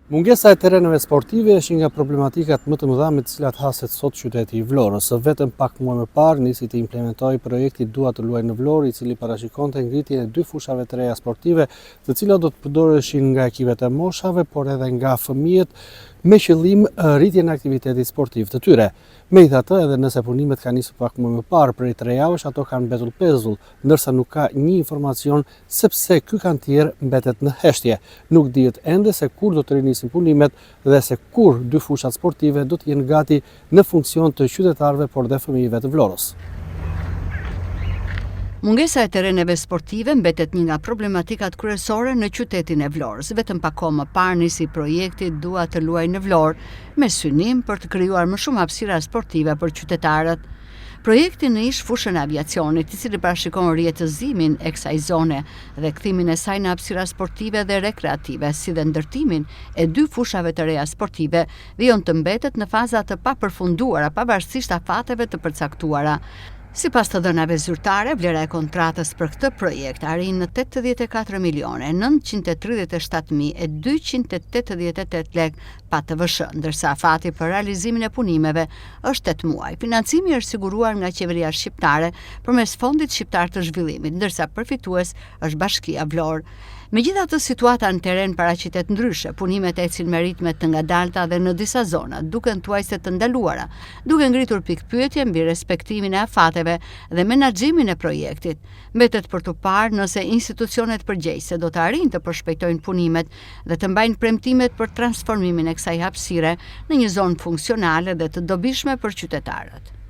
Mungesa e terreneve sportive është një nga problematikat më të mëdha me të cilat haset sot qyteti i Vlorës. Vetëm pak muaj më parë nisi të implementoj projekti Dua të luaj në Vlorë, i cili parashikonte ngritjen e 2 fushave të reja sportive, të cilat do të përdoreshin nga ekipet e moshave, por edhe nga fëmijët, me qëllim rritjen e aktivitetit sportiv të tyre. Megjithatë, edhe nëse punimet kanë nisur pak më parë prej 3 javësh, ato kanë mbetur pezull, ndërsa nuk ka një informacion sepse ky kantier mbetet në heshtje. Nuk dihet ende se kur do të rinisin punimet dhe se kur 2 fushat sportive do të jenë gati në funksion të qytetarëve por dhe fëmijëve të Vlorës. Mungesa e terreneve sportive mbetet një nga problematikat kryesore në qytetin e Vlorës. Vetëm pak kohë më parë nisi projekti Dua të luaj në Vlorë, me synim për të krijuar më shumë hapësira sportive për qytetarët. Projekti në ish fushën e aviacionit, i cili parashikon rjetëzimin e kësaj zone dhe kthimin e saj në hapësira sportive dhe rekreative, si dhe ndërtimin e 2 fushave të reja sportive, vijon të mbetet në faza të papërfunduara pavarësisht afateve të përcaktuara. Sipas të dhënave zyrtare, vlera e kontratës për këtë projekt arrin në 84.937.288 lekë pa TVSH, ndërsa afati për realizimin e punimeve është 8 muaj. Financimi është siguruar nga qeveria shqiptare përmes Fondit Shqiptar të Zhvillimit, ndërsa përfitues është Bashkia Vlorë. Megjithatë, situata në terren paraqitet ndryshe. Punimet ecin me ritme të ngadalta dhe në disa zona duken thuajse të ndaluara, duke ngritur pikpyetje mbi respektimin e afateve dhe menaxhimin e projektit. Mbetet për të parë nëse institucionet përgjegjëse do të arrijnë të përshpejtojnë punimet dhe të mbajnë premtimet për transformimin e kësaj hapësire në një zonë funksionale dhe të dobishme për qytetarët.